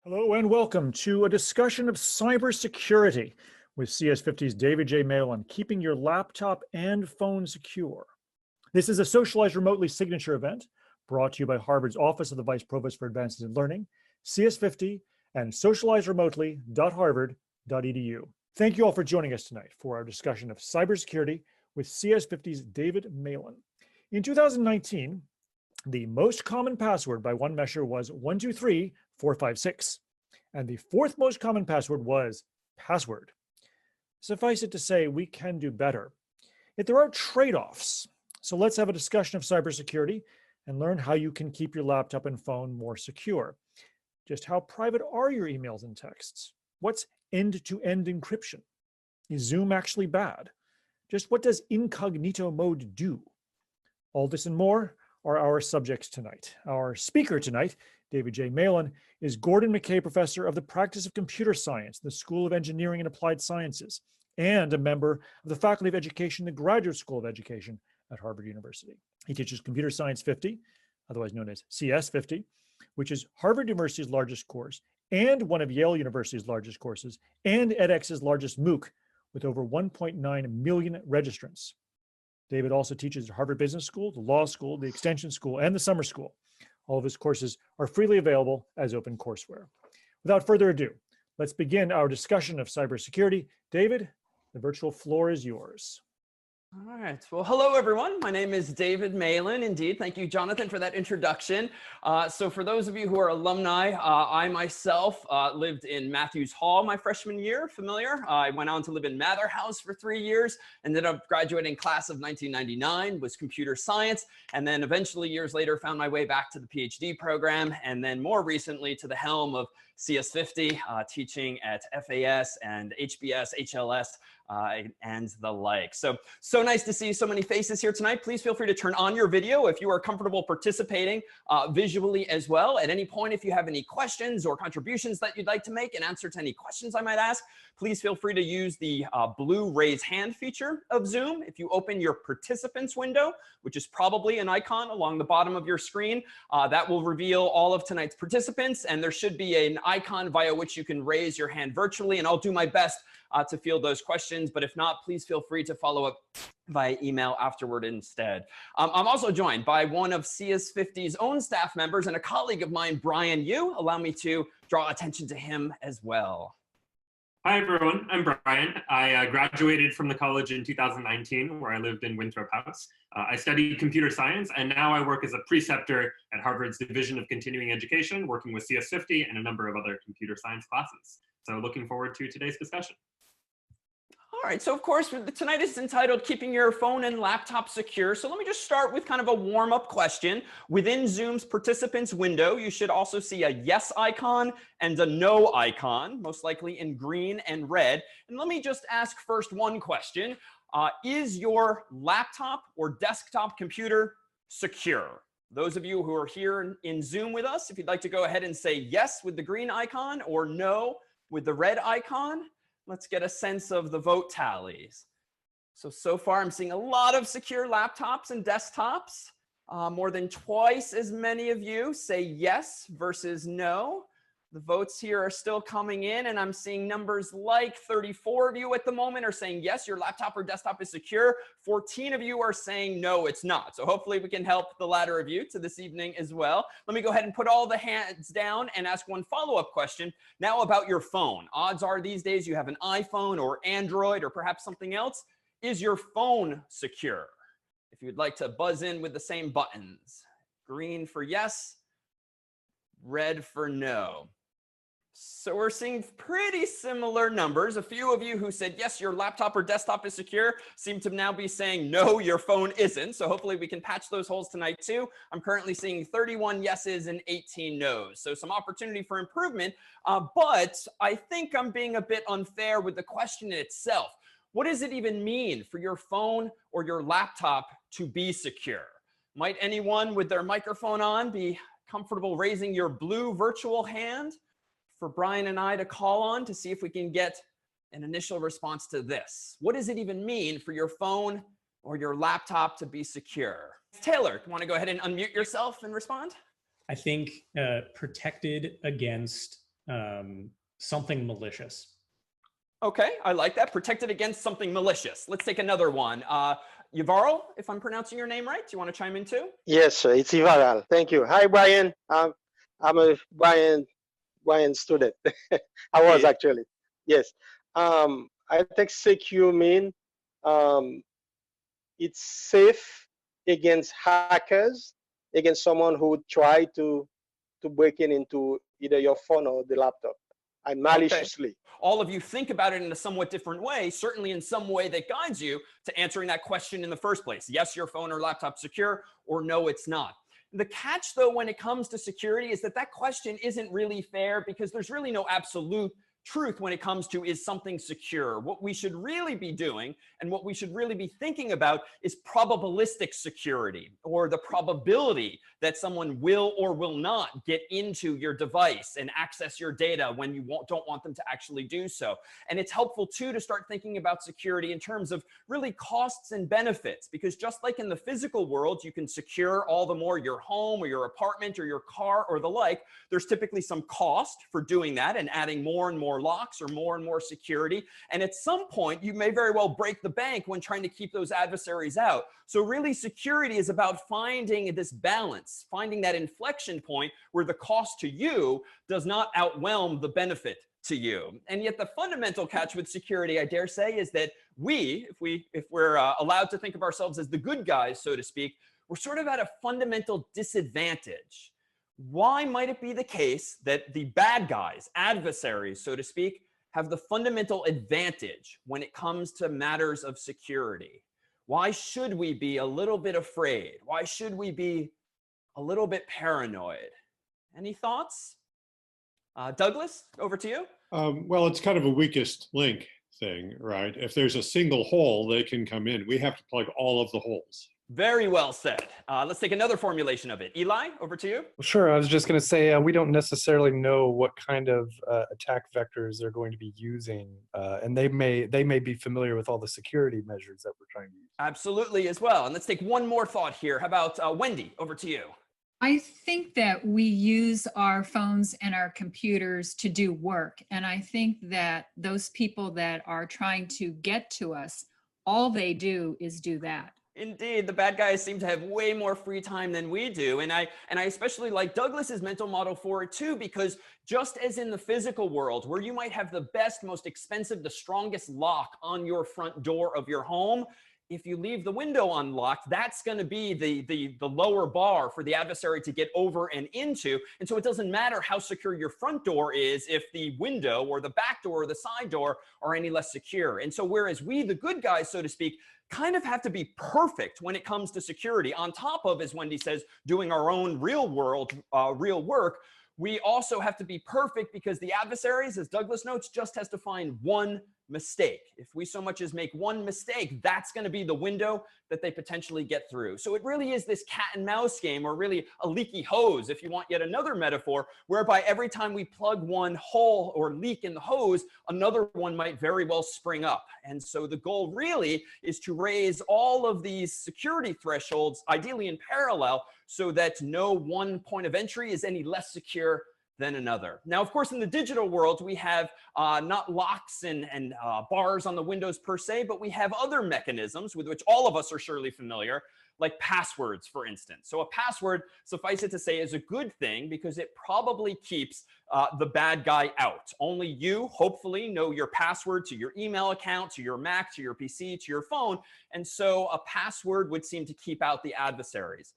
Hello and welcome to a discussion of cybersecurity with CS50's David J Malan, keeping your laptop and phone secure. This is a socialized remotely signature event brought to you by Harvard's Office of the Vice Provost for Advances in Learning, CS50, and socializeremotely.harvard.edu. Thank you all for joining us tonight for our discussion of cybersecurity with CS50's David Malan. In 2019, the most common password by one measure was 123456, and the fourth most common password was password. Suffice it to say, we can do better. Yet there are trade-offs. So let's have a discussion of cybersecurity and learn how you can keep your laptop and phone more secure. Just how private are your emails and texts? What's end-to-end encryption? Is Zoom actually bad? Just what does Incognito Mode do? All this and more are our subjects tonight. Our speaker tonight, David J. Malan, is Gordon McKay Professor of the Practice of Computer Science, the School of Engineering and Applied Sciences, and a member of the Faculty of Education, the Graduate School of Education at Harvard University. He teaches Computer Science 50, otherwise known as CS50, which is Harvard University's largest course and one of Yale University's largest courses and edX's largest MOOC with over 1.9 million registrants. David also teaches at Harvard Business School, the Law School, the Extension School, and the Summer School. All of his courses are freely available as open courseware. Without further ado, let's begin our discussion of cybersecurity. David, the virtual floor is yours. All right. Well, hello, everyone. My name is David Malan. Indeed. Thank you, Jonathan, for that introduction. So for those of you who are alumni, I myself lived in Matthews Hall my freshman year. Familiar? I went on to live in Mather House for 3 years, ended up graduating class of 1999, was computer science, and then eventually years later found my way back to the PhD program, and then more recently to the helm of CS50, teaching at FAS and HBS, HLS, and the like. So nice to see so many faces here tonight. Please feel free to turn on your video if you are comfortable participating visually as well. At any point, if you have any questions or contributions that you'd like to make, an answer to any questions I might ask, please feel free to use the blue raise hand feature of Zoom. If you open your participants window, which is probably an icon along the bottom of your screen, that will reveal all of tonight's participants. And there should be an icon via which you can raise your hand virtually. And I'll do my best to field those questions. But if not, please feel free to follow up via email afterward instead. I'm also joined by one of CS50's own staff members and a colleague of mine, Brian Yu. Allow me to draw attention to him as well. Hi, everyone. I'm Brian. I graduated from the college in 2019, where I lived in Winthrop House. I studied computer science, and now I work as a preceptor at Harvard's Division of Continuing Education, working with CS50 and a number of other computer science classes. So looking forward to today's discussion. All right, so of course, tonight is entitled Keeping Your Phone and Laptop Secure. So let me just start with kind of a warm-up question. Within Zoom's participants window, you should also see a yes icon and a no icon, most likely in green and red. And let me just ask first one question. Is your laptop or desktop computer secure? Those of you who are here in Zoom with us, if you'd like to go ahead and say yes with the green icon or no with the red icon. Let's get a sense of the vote tallies. So far, I'm seeing a lot of secure laptops and desktops. More than twice as many of you say yes versus no. The votes here are still coming in, and I'm seeing numbers like 34 of you at the moment are saying yes, your laptop or desktop is secure. 14 of you are saying no, it's not. So hopefully we can help the latter of you to this evening as well. Let me go ahead and put all the hands down and ask one follow-up question. Now about your phone. Odds are these days you have an iPhone or Android or perhaps something else. Is your phone secure? If you'd like to buzz in with the same buttons. Green for yes, red for no. So we're seeing pretty similar numbers. A few of you who said, yes, your laptop or desktop is secure seem to now be saying, no, your phone isn't. So hopefully we can patch those holes tonight too. I'm currently seeing 31 yeses and 18 nos. So some opportunity for improvement. But I think I'm being a bit unfair with the question in itself. What does it even mean for your phone or your laptop to be secure? Might anyone with their microphone on be comfortable raising your blue virtual hand for Brian and I to call on to see if we can get an initial response to this? What does it even mean for your phone or your laptop to be secure? Taylor, you want to go ahead and unmute yourself and respond? I think protected against something malicious. Okay, I like that. Protected against something malicious. Let's take another one. Yvarl, if I'm pronouncing your name right, do you want to chime in too? Yes, sir. It's Ivaral. Thank you. Hi, Brian. I'm a Brian student. I was actually. Yes. I think secure mean it's safe against hackers, against someone who would try to break into either your phone or the laptop, and maliciously. Okay. All of you think about it in a somewhat different way, certainly in some way that guides you to answering that question in the first place. Yes, your phone or laptop secure, or no, it's not. The catch, though, when it comes to security is that that question isn't really fair because there's really no absolute truth when it comes to is something secure. What we should really be doing and what we should really be thinking about is probabilistic security, or the probability that someone will or will not get into your device and access your data when you don't want them to actually do so. And it's helpful too to start thinking about security in terms of really costs and benefits, because just like in the physical world, you can secure all the more your home or your apartment or your car or the like. There's typically some cost for doing that and adding more and more locks or more security. And at some point, you may very well break the bank when trying to keep those adversaries out. So really, security is about finding this balance, finding that inflection point where the cost to you does not outwhelm the benefit to you. And yet the fundamental catch with security, I dare say, is that if we're allowed to think of ourselves as the good guys, so to speak, we're sort of at a fundamental disadvantage. Why might it be the case that the bad guys, adversaries, so to speak, have the fundamental advantage when it comes to matters of security? Why should we be a little bit afraid? Why should we be a little bit paranoid? Any thoughts? Douglas, over to you. Well, it's kind of a weakest link thing, right? If there's a single hole, they can come in. We have to plug all of the holes. Very well said. Let's take another formulation of it. Eli, over to you. Well, sure. I was just going to say we don't necessarily know what kind of attack vectors they're going to be using, and they may be familiar with all the security measures that we're trying to use. Absolutely, as well. And let's take one more thought here. How about Wendy? Over to you. I think that we use our phones and our computers to do work, and I think that those people that are trying to get to us, all they do is do that. Indeed, the bad guys seem to have way more free time than we do. And I especially like Douglas's mental model for it too, because just as in the physical world, where you might have the best, most expensive, the strongest lock on your front door of your home, if you leave the window unlocked, that's going to be the lower bar for the adversary to get over and into. And so it doesn't matter how secure your front door is if the window or the back door or the side door are any less secure. And so whereas we, the good guys, so to speak, kind of have to be perfect when it comes to security, on top of, as Wendy says, doing our own real world, real work, we also have to be perfect because the adversaries, as Douglas notes, just has to find one mistake. If we so much as make one mistake, that's going to be the window that they potentially get through. So it really is this cat and mouse game, or really a leaky hose, if you want yet another metaphor, whereby every time we plug one hole or leak in the hose, another one might very well spring up. And so the goal really is to raise all of these security thresholds, ideally in parallel, so that no one point of entry is any less secure than another. Now, of course, in the digital world, we have not locks and bars on the windows per se, but we have other mechanisms with which all of us are surely familiar, like passwords, for instance. So a password, suffice it to say, is a good thing because it probably keeps the bad guy out. Only you, hopefully, know your password to your email account, to your Mac, to your PC, to your phone. And so a password would seem to keep out the adversaries.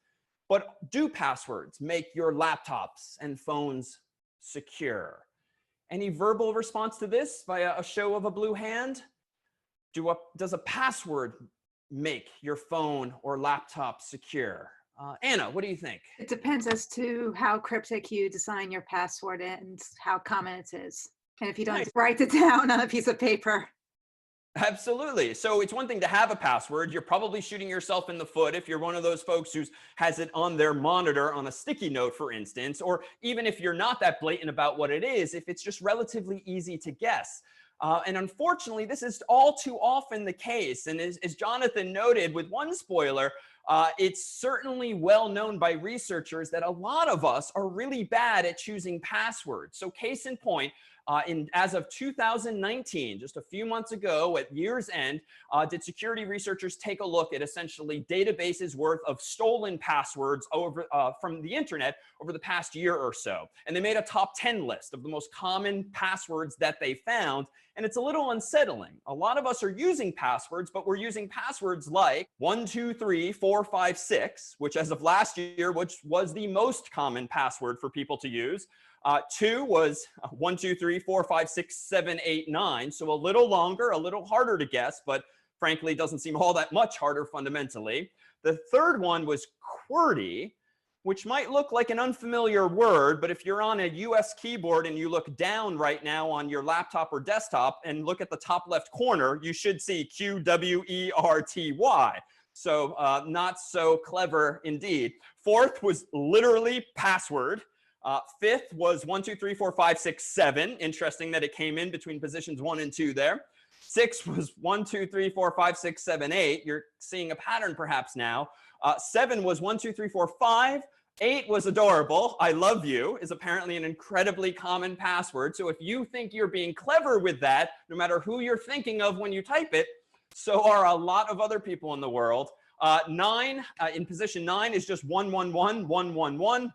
But do passwords make your laptops and phones secure? Any verbal response to this via a show of a blue hand? Does a password make your phone or laptop secure? Anna, what do you think? It depends as to how cryptic you design your password and how common it is. And if you don't write it down on a piece of paper. Absolutely. So it's one thing to have a password. You're probably shooting yourself in the foot if you're one of those folks who has it on their monitor on a sticky note, for instance, or even if you're not that blatant about what it is, if it's just relatively easy to guess. And unfortunately, this is all too often the case. And as Jonathan noted with one spoiler, It's certainly well known by researchers that a lot of us are really bad at choosing passwords. So case in point, as of 2019, just a few months ago at year's end, did security researchers take a look at essentially databases worth of stolen passwords from the internet over the past year or so. And they made a top 10 list of the most common passwords that they found. And it's a little unsettling. A lot of us are using passwords, but we're using passwords like 123456, which as of last year, which was the most common password for people to use. 2 was 123456789, so a little longer, a little harder to guess, but frankly doesn't seem all that much harder fundamentally. The third one was QWERTY, which might look like an unfamiliar word, but if you're on a US keyboard and you look down right now on your laptop or desktop and look at the top left corner, you should see QWERTY. So not so clever indeed. Fourth was literally password. Fifth was 1234567. Interesting that it came in between positions 1 and 2 there. 6 was 123456778. You're seeing a pattern perhaps now. 7 was 12345. 8 was adorable. I love you is apparently an incredibly common password. So if you think you're being clever with that, no matter who you're thinking of when you type it, so are a lot of other people in the world. 9 in position 9 is just 111111.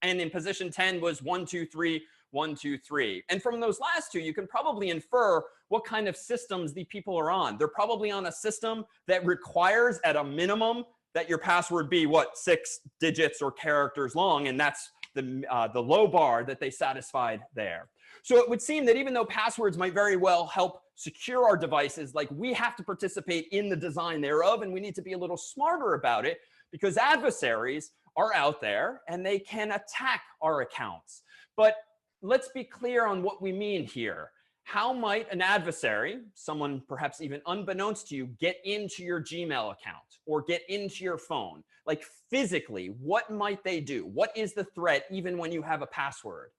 And in position 10 was 123123. And from those last two, you can probably infer what kind of systems the people are on. They're probably on a system that requires at a minimum that your password be 6 digits or characters long. And that's the low bar that they satisfied there. So it would seem that even though passwords might very well help secure our devices, like we have to participate in the design thereof, and we need to be a little smarter about it because adversaries are out there and they can attack our accounts. But let's be clear on what we mean here. How might an adversary, someone perhaps even unbeknownst to you, get into your Gmail account or get into your phone? Like physically, what might they do? What is the threat even when you have a password?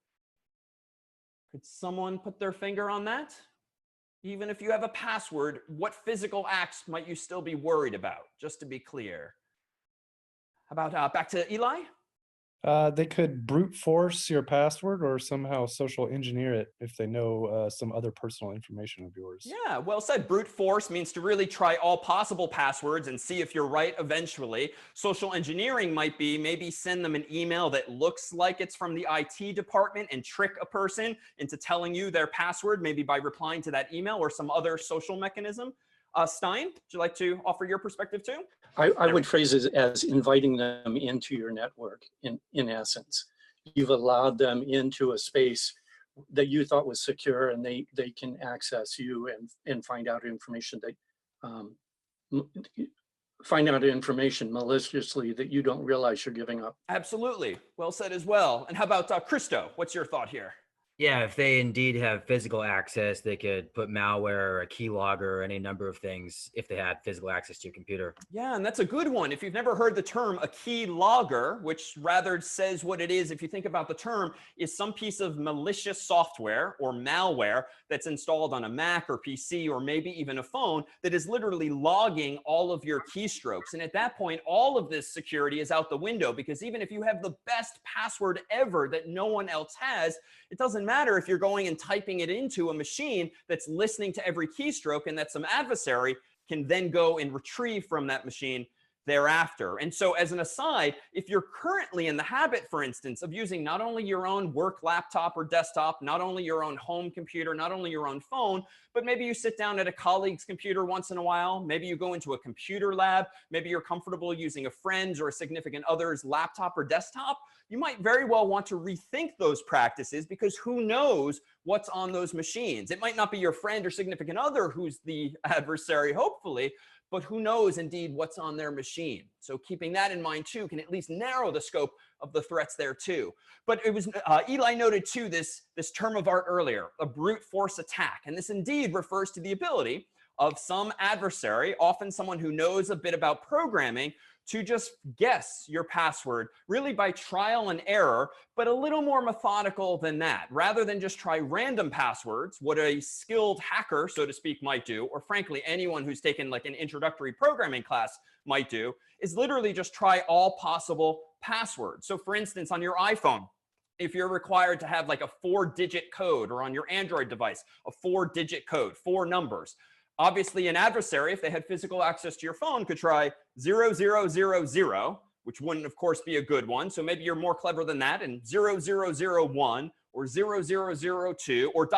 Could someone put their finger on that? Even if you have a password, what physical acts might you still be worried about? Just to be clear. How about back to Eli? They could brute force your password or somehow social engineer it if they know some other personal information of yours. Yeah, well said. Brute force means to really try all possible passwords and see if you're right eventually. Social engineering might be maybe send them an email that looks like it's from the IT department and trick a person into telling you their password, maybe by replying to that email or some other social mechanism. Stein, would you like to offer your perspective too? I would phrase it as inviting them into your network in essence. You've allowed them into a space that you thought was secure, and they can access you and find out information maliciously that you don't realize you're giving up. Absolutely. Well said as well. And how about Christo? What's your thought here? Yeah, if they indeed have physical access, they could put malware or a keylogger or any number of things if they had physical access to your computer. Yeah, and that's a good one. If you've never heard the term a keylogger, which rather says what it is, if you think about the term, is some piece of malicious software or malware that's installed on a Mac or PC or maybe even a phone that is literally logging all of your keystrokes. And at that point, all of this security is out the window, because even if you have the best password ever that no one else has, it doesn't matter if you're going and typing it into a machine that's listening to every keystroke and that some adversary can then go and retrieve from that machine thereafter. And so as an aside, if you're currently in the habit, for instance, of using not only your own work laptop or desktop, not only your own home computer, not only your own phone, but maybe you sit down at a colleague's computer once in a while, maybe you go into a computer lab, maybe you're comfortable using a friend's or a significant other's laptop or desktop, you might very well want to rethink those practices, because who knows what's on those machines. It might not be your friend or significant other who's the adversary, hopefully, but who knows indeed what's on their machine. So keeping that in mind too can at least narrow the scope of the threats there too. But it was Eli noted too this term of art earlier, a brute force attack. And this indeed refers to the ability of some adversary, often someone who knows a bit about programming, to just guess your password, really by trial and error, but a little more methodical than that. Rather than just try random passwords, what a skilled hacker, so to speak, might do, or frankly, anyone who's taken like an introductory programming class might do, is literally just try all possible passwords. So for instance, on your iPhone, if you're required to have like a 4-digit code, or on your Android device, a 4-digit code, 4 numbers, obviously an adversary, if they had physical access to your phone, could try 0000, which wouldn't of course be a good one. So maybe you're more clever than that, and 0001 or 0002 or ...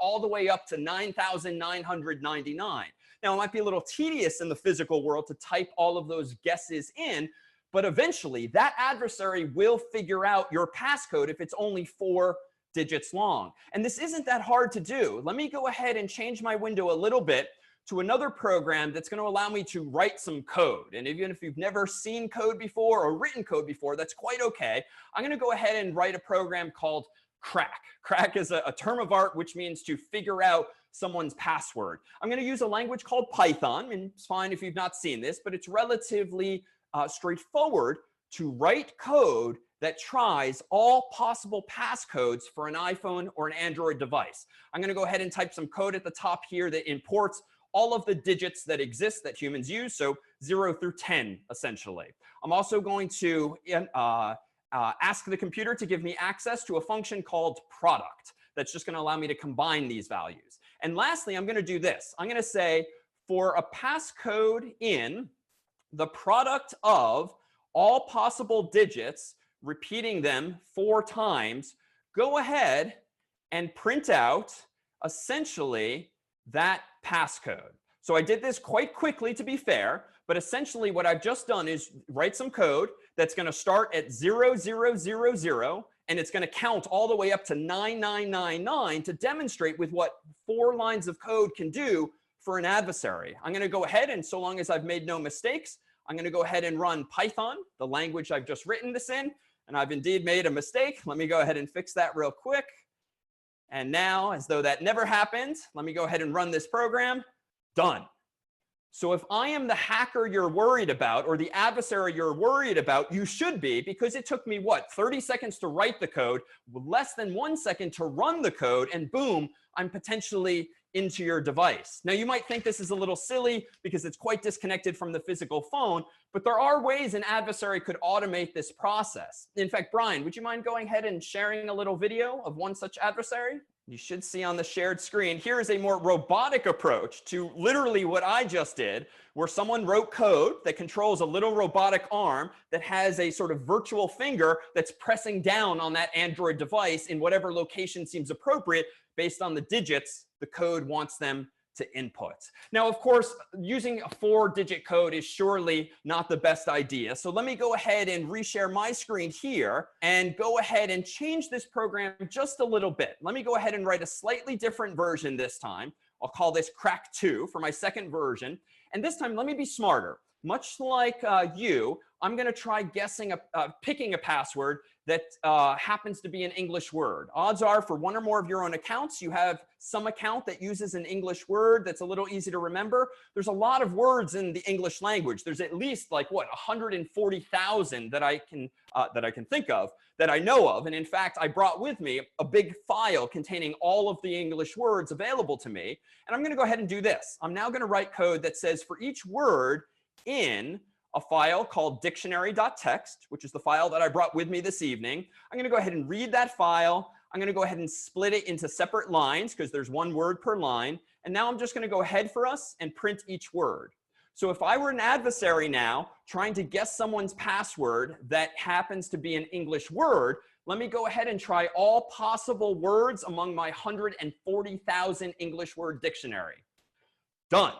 all the way up to 9,999. Now it might be a little tedious in the physical world to type all of those guesses in, but eventually that adversary will figure out your passcode if it's only 4 digits long. And this isn't that hard to do. Let me go ahead and change my window a little bit to another program that's going to allow me to write some code. And even if you've never seen code before or written code before, that's quite okay. I'm going to go ahead and write a program called crack. Crack is a term of art which means to figure out someone's password. I'm going to use a language called Python, and it's fine if you've not seen this, but it's relatively straightforward to write code that tries all possible passcodes for an iPhone or an Android device. I'm going to go ahead and type some code at the top here that imports all of the digits that exist that humans use, so 0 through 10, essentially. I'm also going to ask the computer to give me access to a function called product. That's just going to allow me to combine these values. And lastly, I'm going to do this. I'm going to say, for a passcode in the product of all possible digits, repeating them 4 times, go ahead and print out essentially that passcode. So I did this quite quickly, to be fair, but essentially what I've just done is write some code that's going to start at 0000, and it's going to count all the way up to 9999 to demonstrate with what 4 lines of code can do for an adversary. I'm going to go ahead, and so long as I've made no mistakes, I'm going to go ahead and run Python, the language I've just written this in. And I've indeed made a mistake. Let me go ahead and fix that real quick. And now, as though that never happened, let me go ahead and run this program. Done. So if I am the hacker you're worried about, or the adversary you're worried about, you should be, because it took me, what, 30 seconds to write the code, less than 1 second to run the code, and boom, I'm potentially into your device. Now, you might think this is a little silly because it's quite disconnected from the physical phone, but there are ways an adversary could automate this process. In fact, Brian, would you mind going ahead and sharing a little video of one such adversary? You should see on the shared screen. Here is a more robotic approach to literally what I just did, where someone wrote code that controls a little robotic arm that has a sort of virtual finger that's pressing down on that Android device in whatever location seems appropriate based on the digits the code wants them to input. Now, of course, using a 4-digit code is surely not the best idea. So let me go ahead and reshare my screen here and go ahead and change this program just a little bit. Let me go ahead and write a slightly different version this time. I'll call this crack 2 for my second version. And this time, let me be smarter. Much like you, I'm going to try guessing, picking a password that happens to be an English word. Odds are, for one or more of your own accounts, you have some account that uses an English word that's a little easy to remember. There's a lot of words in the English language. There's at least like, what, 140,000 that I can think of, that I know of. And in fact, I brought with me a big file containing all of the English words available to me. And I'm going to go ahead and do this. I'm now going to write code that says for each word in a file called dictionary.txt, which is the file that I brought with me this evening. I'm going to go ahead and read that file. I'm going to go ahead and split it into separate lines because there's 1 word per line. And now I'm just going to go ahead for us and print each word. So if I were an adversary now trying to guess someone's password that happens to be an English word, let me go ahead and try all possible words among my 140,000 English word dictionary. Done.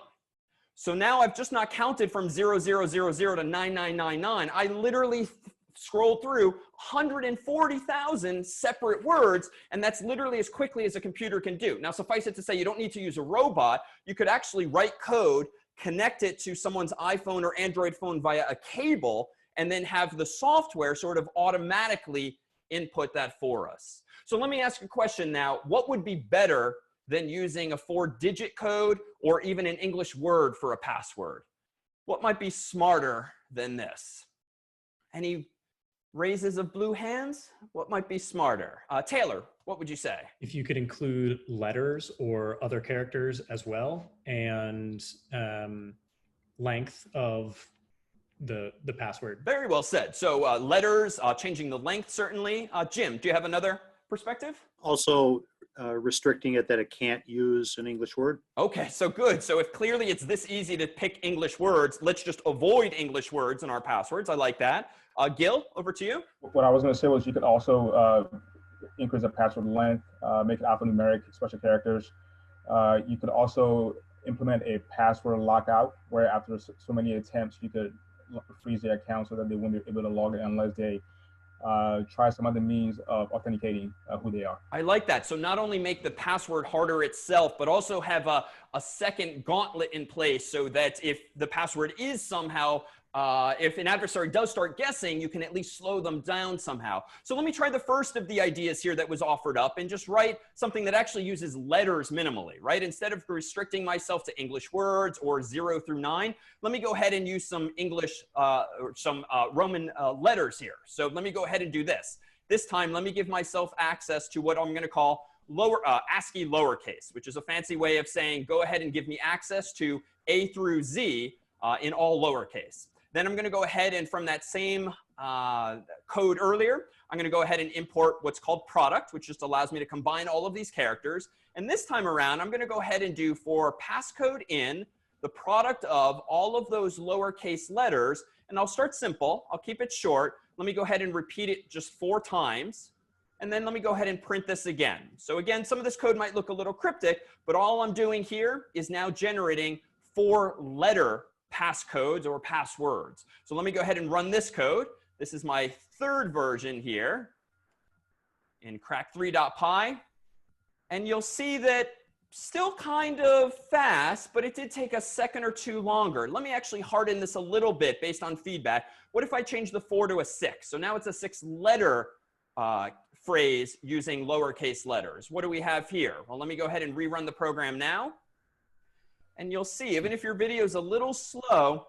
So now I've just not counted from 0000 to 9999. I literally scrolled through 140,000 separate words, and that's literally as quickly as a computer can do. Now, suffice it to say, you don't need to use a robot. You could actually write code, connect it to someone's iPhone or Android phone via a cable, and then have the software sort of automatically input that for us. So let me ask a question now. What would be better than using a 4-digit code or even an English word for a password? What might be smarter than this? Any raises of blue hands? What might be smarter? Taylor, what would you say? If you could include letters or other characters as well, and length of the password. Very well said. So letters, changing the length, certainly. Jim, do you have another perspective? Also restricting it that it can't use an English word. Okay, so good. So if clearly it's this easy to pick English words, let's just avoid English words in our passwords. I like that. Gil, over to you. What I was going to say was you could also increase the password length, make it alphanumeric, special characters. You could also implement a password lockout, where after so many attempts, you could freeze their account so that they won't be able to log in unless they try some other means of authenticating who they are. I like that. So not only make the password harder itself, but also have a second gauntlet in place so that if the password is somehow, if an adversary does start guessing, you can at least slow them down somehow. So let me try the first of the ideas here that was offered up and just write something that actually uses letters minimally, right? Instead of restricting myself to English words or 0 through 9, let me go ahead and use some English, or some Roman letters here. So let me go ahead and do this. This time, let me give myself access to what I'm going to call ASCII lowercase, which is a fancy way of saying, go ahead and give me access to A through Z in all lowercase. Then I'm going to go ahead and from that same code earlier, I'm going to go ahead and import what's called product, which just allows me to combine all of these characters. And this time around, I'm going to go ahead and do for passcode in the product of all of those lowercase letters. And I'll start simple. I'll keep it short. Let me go ahead and repeat it just 4 times. And then let me go ahead and print this again. So again, some of this code might look a little cryptic, but all I'm doing here is now generating 4-letter passcodes or passwords. So let me go ahead and run this code. This is my 3rd version here in crack3.py. And you'll see that still kind of fast, but it did take a second or 2 longer. Let me actually harden this a little bit based on feedback. What if I change the 4 to a 6? So now it's a 6-letter phrase using lowercase letters. What do we have here? Well, let me go ahead and rerun the program now. And you'll see, even if your video is a little slow,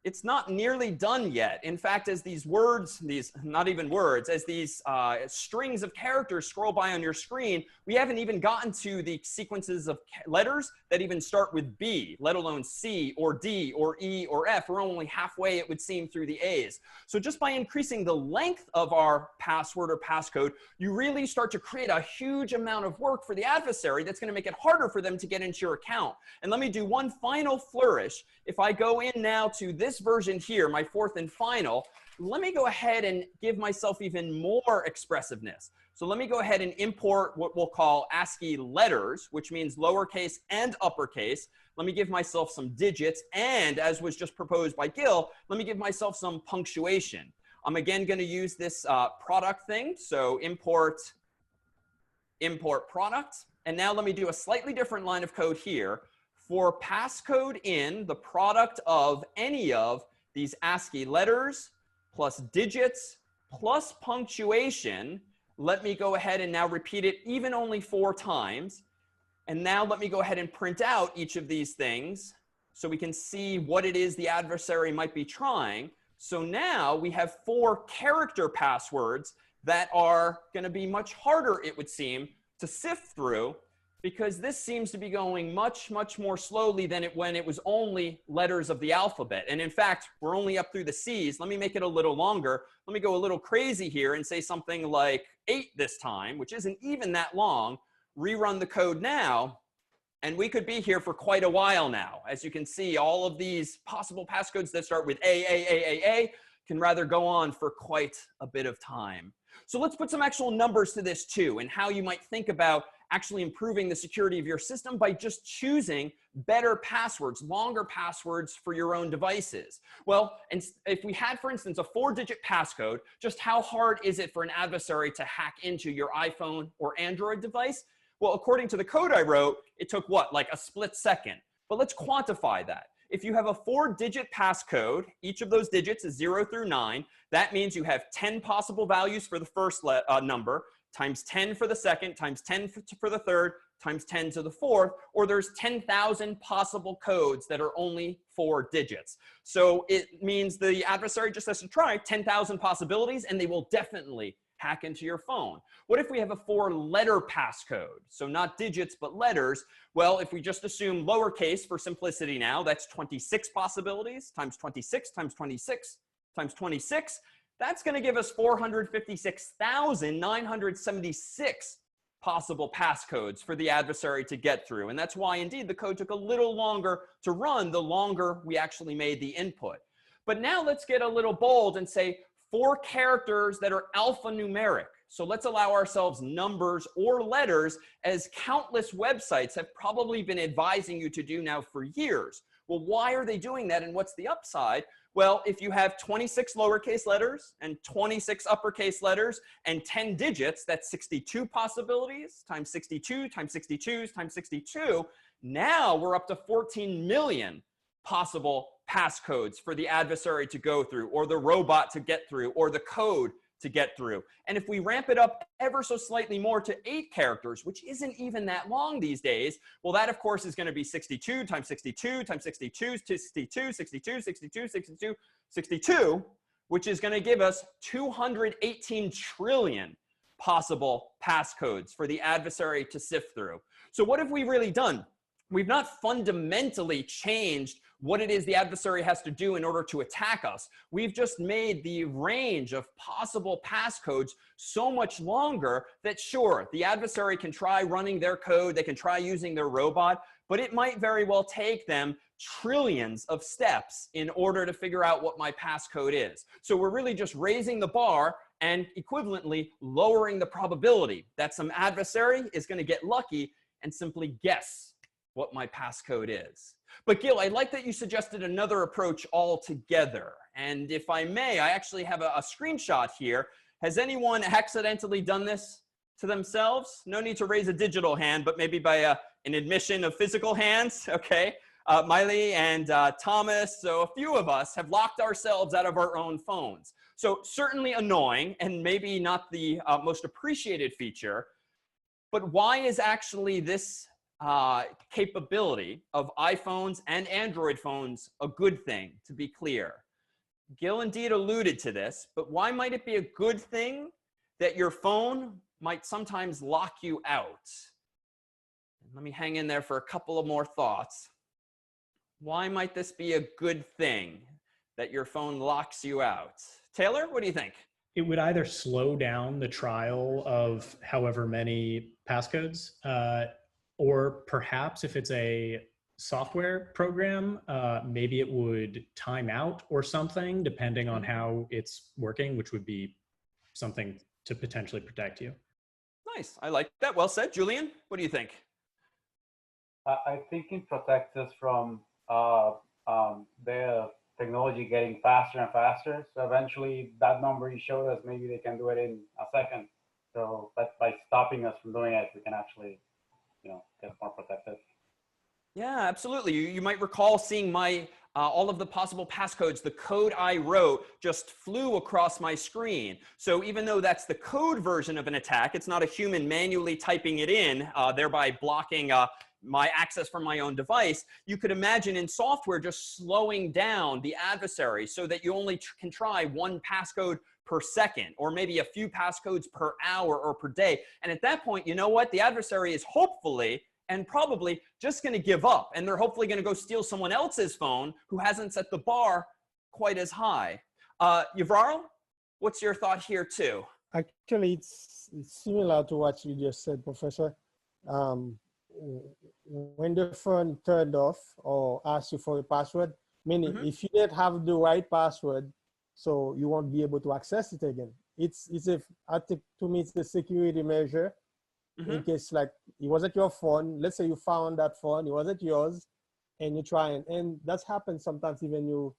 it's not nearly done yet. In fact, as these words, not even words, as these strings of characters scroll by on your screen, we haven't even gotten to the sequences of letters that even start with B, let alone C or D or E or F. We're only halfway, it would seem, through the A's. So just by increasing the length of our password or passcode, you really start to create a huge amount of work for the adversary that's going to make it harder for them to get into your account. And let me do one final flourish. If I go in now to this version here, my 4th and final, let me go ahead and give myself even more expressiveness. So let me go ahead and import what we'll call ASCII letters, which means lowercase and uppercase. Let me give myself some digits. And as was just proposed by Gil, let me give myself some punctuation. I'm again going to use this product thing. So import product. And now let me do a slightly different line of code here. For passcode in the product of any of these ASCII letters plus digits plus punctuation, let me go ahead and now repeat it even only 4 times. And now let me go ahead and print out each of these things so we can see what it is the adversary might be trying. So now we have 4 character passwords that are going to be much harder, it would seem, to sift through, because this seems to be going much, much more slowly than when it was only letters of the alphabet. And in fact, we're only up through the C's. Let me make it a little longer. Let me go a little crazy here and say something like 8 this time, which isn't even that long. Rerun the code now, and we could be here for quite a while now. As you can see, all of these possible passcodes that start with A can rather go on for quite a bit of time. So let's put some actual numbers to this too, and how you might think about actually improving the security of your system by just choosing better passwords, longer passwords for your own devices. Well, and if we had, for instance, a 4-digit passcode, just how hard is it for an adversary to hack into your iPhone or Android device? Well, according to the code I wrote, it took what, like a split second. But let's quantify that. If you have a 4-digit passcode, each of those digits is 0 through 9. That means you have 10 possible values for the first number, times 10 for the second, times 10 for the third, times 10 to the fourth, or there's 10,000 possible codes that are only 4 digits. So it means the adversary just has to try 10,000 possibilities, and they will definitely hack into your phone. What if we have a 4-letter passcode? So not digits, but letters. Well, if we just assume lowercase for simplicity now, that's 26 possibilities times 26 times 26 times 26. That's going to give us 456,976 possible passcodes for the adversary to get through. And that's why, indeed, the code took a little longer to run the longer we actually made the input. But now let's get a little bold and say 4 characters that are alphanumeric. So let's allow ourselves numbers or letters, as countless websites have probably been advising you to do now for years. Well, why are they doing that, and what's the upside? Well, if you have 26 lowercase letters and 26 uppercase letters and 10 digits, that's 62 possibilities times 62 times 62 times 62. Now we're up to 14 million possible passcodes for the adversary to go through, or the robot to get through, or the code to get through. And if we ramp it up ever so slightly more to 8 characters, which isn't even that long these days, well, that of course is going to be 62 times 62 times 62 62 62 62 62 62, which is going to give us 218 trillion possible passcodes for the adversary to sift through. So what have we really done? We've not fundamentally changed what it is the adversary has to do in order to attack us. We've just made the range of possible passcodes so much longer that, sure, the adversary can try running their code, they can try using their robot, but it might very well take them trillions of steps in order to figure out what my passcode is. So we're really just raising the bar and equivalently lowering the probability that some adversary is going to get lucky and simply guess what my passcode is. But Gil, I like that you suggested another approach altogether. And if I may, I actually have a screenshot here. Has anyone accidentally done this to themselves? No need to raise a digital hand, but maybe by an admission of physical hands. Okay. Miley and Thomas, so a few of us have locked ourselves out of our own phones. So certainly annoying and maybe not the most appreciated feature. But why is actually this capability of iPhones and Android phones a good thing, to be clear? Gil indeed alluded to this, but why might it be a good thing that your phone might sometimes lock you out? Let me hang in there for a couple of more thoughts. Why might this be a good thing that your phone locks you out? Taylor, what do you think? It would either slow down the trial of however many passcodes, or perhaps if it's a software program, maybe it would time out or something, depending on how it's working, which would be something to potentially protect you. Nice. I like that. Well said. Julian, what do you think? I think it protects us from the technology getting faster and faster. So eventually that number you showed us, maybe they can do it in a second. So that's by stopping us from doing it, we can actually, get more protected. Yeah, absolutely. You might recall seeing my all of the possible passcodes. The code I wrote just flew across my screen. So even though that's the code version of an attack, it's not a human manually typing it in, thereby blocking my access from my own device. You could imagine in software just slowing down the adversary so that you only can try 1 passcode per second, or maybe a few passcodes per hour or per day. And at that point, you know what? The adversary is hopefully and probably just going to give up. And they're hopefully going to go steal someone else's phone who hasn't set the bar quite as high. Yvrarl, what's your thought here too? Actually, it's similar to what you just said, Professor. When the phone turned off or asked you for a password, meaning if you didn't have the right password, so you won't be able to access it again. I think to me, it's a security measure. In case like it wasn't your phone, let's say you found that phone, it wasn't yours, and you try and that's happened sometimes. Even you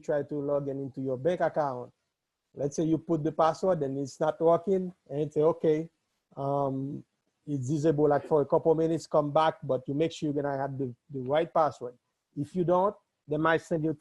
try to log in into your bank account. Let's say you put the password and it's not working, and you say, okay, it's disabled like for a couple of minutes, come back, but you make sure you're gonna have the right password. If you don't, they might send you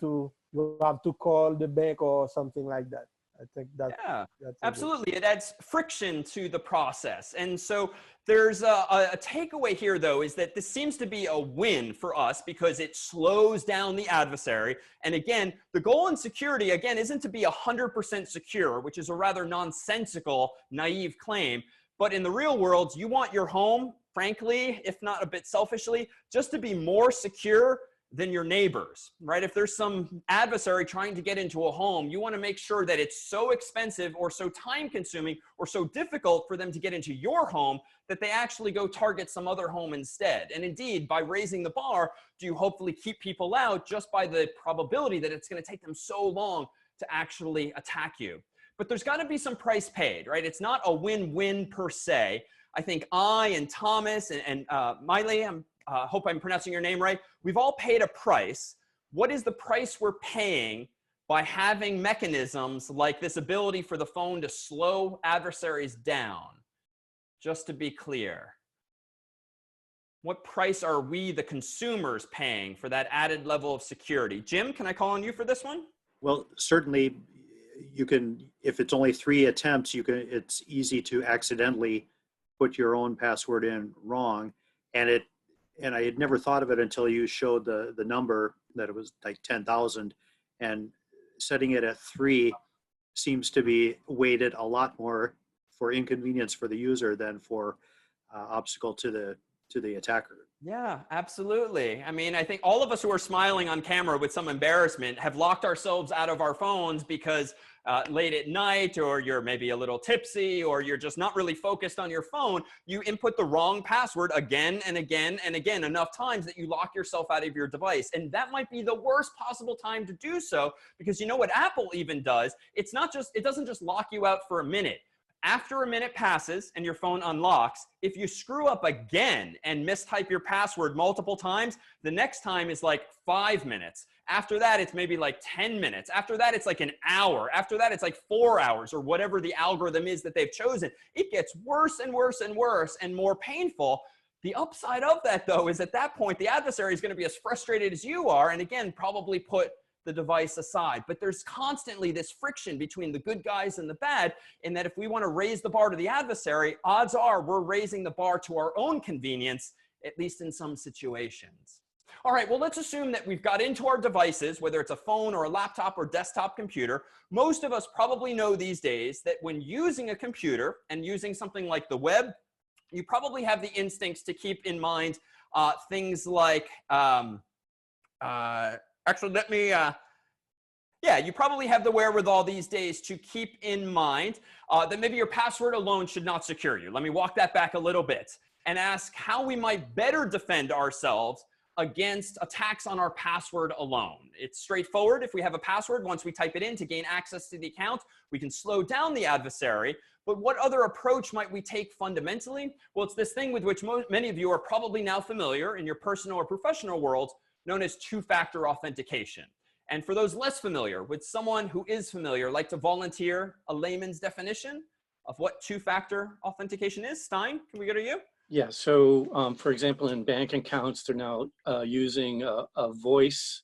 have to call the bank or something like that. I think that Yeah, that's a good- absolutely. It adds friction to the process. And so there's a takeaway here, though, is that this seems to be a win for us because it slows down the adversary. And again, the goal in security, again, isn't to be 100% secure, which is a rather nonsensical, naive claim. But in the real world, you want your home, frankly, if not a bit selfishly, just to be more secure than your neighbors, right? If there's some adversary trying to get into a home, you want to make sure that it's so expensive or so time consuming or so difficult for them to get into your home that they actually go target some other home instead. And indeed, by raising the bar, do you hopefully keep people out just by the probability that it's going to take them so long to actually attack you. But there's got to be some price paid, right? It's not a win-win per se. I think I and Thomas and Miley, hope I'm pronouncing your name right. We've all paid a price. What is the price we're paying by having mechanisms like this ability for the phone to slow adversaries down? Just to be clear, what price are we, the consumers, paying for that added level of security? Jim, can I call on you for this one? Well, certainly you can, if it's only 3 attempts, it's easy to accidentally put your own password in wrong. And I had never thought of it until you showed the number that it was like 10,000, and setting it at 3 seems to be weighted a lot more for inconvenience for the user than for obstacle to the attacker. Yeah, absolutely. I mean, I think all of us who are smiling on camera with some embarrassment have locked ourselves out of our phones because late at night, or you're maybe a little tipsy, or you're just not really focused on your phone, you input the wrong password again and again and again enough times that you lock yourself out of your device. And that might be the worst possible time to do so, because you know what Apple even does? It doesn't just lock you out for a minute. After a minute passes and your phone unlocks, if you screw up again and mistype your password multiple times, the next time is like 5 minutes. After that, it's maybe like 10 minutes. After that, it's like an hour. After that, it's like 4 hours, or whatever the algorithm is that they've chosen. It gets worse and worse and worse and more painful. The upside of that, though, is at that point, the adversary is going to be as frustrated as you are, and again, probably put the device aside. But there's constantly this friction between the good guys and the bad, in that if we want to raise the bar to the adversary, odds are we're raising the bar to our own convenience, at least in some situations. All right, well, let's assume that we've got into our devices, whether it's a phone or a laptop or desktop computer. Most of us probably know these days that when using a computer and using something like the web, you probably have the instincts to keep in mind things like, actually, let me, yeah, you probably have the wherewithal these days to keep in mind that maybe your password alone should not secure you. Let me walk that back a little bit and ask how we might better defend ourselves against attacks on our password alone. It's straightforward. If we have a password, once we type it in to gain access to the account, we can slow down the adversary. But what other approach might we take fundamentally? Well, it's this thing with which many of you are probably now familiar in your personal or professional worlds, known as two-factor authentication. And for those less familiar, would someone who is familiar like to volunteer a layman's definition of what two-factor authentication is? Stein, can we go to you? Yeah, so for example, in bank accounts, they're now using a voice,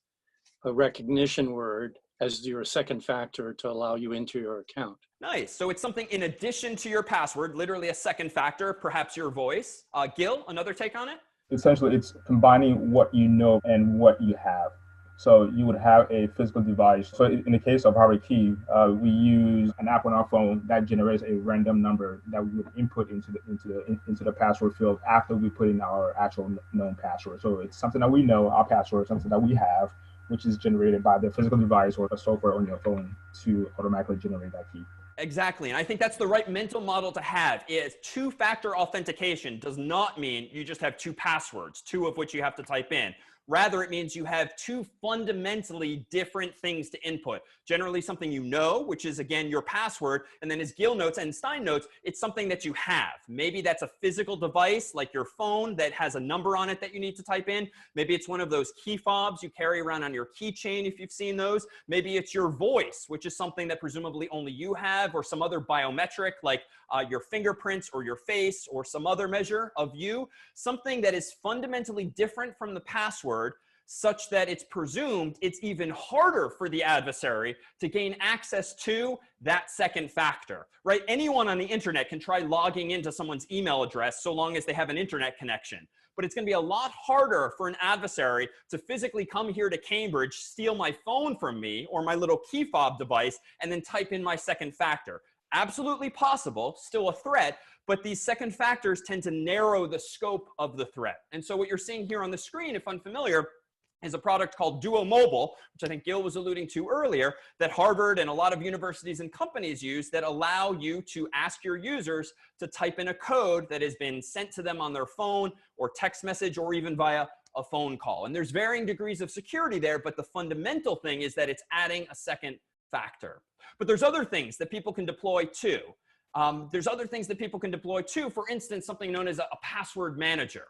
a recognition word as your second factor to allow you into your account. Nice. So it's something in addition to your password, literally a second factor, perhaps your voice. Gil, another take on it? Essentially, it's combining what you know and what you have. So you would have a physical device. So in the case of Harvard Key, we use an app on our phone that generates a random number that we would input into the password field after we put in our actual known password. So it's something that we know, our password, something that we have, which is generated by the physical device or the software on your phone to automatically generate that key. Exactly. And I think that's the right mental model to have. Is two-factor authentication does not mean you just have 2 passwords, 2 of which you have to type in. Rather, it means you have 2 fundamentally different things to input. Generally something you know, which is, again, your password. And then as Gil notes and Stein notes, it's something that you have. Maybe that's a physical device like your phone that has a number on it that you need to type in. Maybe it's one of those key fobs you carry around on your keychain if you've seen those. Maybe it's your voice, which is something that presumably only you have, or some other biometric like your fingerprints or your face or some other measure of you. Something that is fundamentally different from the password, such that it's presumed it's even harder for the adversary to gain access to that second factor, right? Anyone on the internet can try logging into someone's email address so long as they have an internet connection. But it's going to be a lot harder for an adversary to physically come here to Cambridge, steal my phone from me or my little key fob device, and then type in my second factor. Absolutely possible, still a threat, but these second factors tend to narrow the scope of the threat. And so what you're seeing here on the screen, if unfamiliar, is a product called Duo Mobile, which I think Gil was alluding to earlier, that Harvard and a lot of universities and companies use that allow you to ask your users to type in a code that has been sent to them on their phone or text message or even via a phone call. And there's varying degrees of security there, but the fundamental thing is that it's adding a second factor. But there's other things that people can deploy too. For instance, something known as a password manager.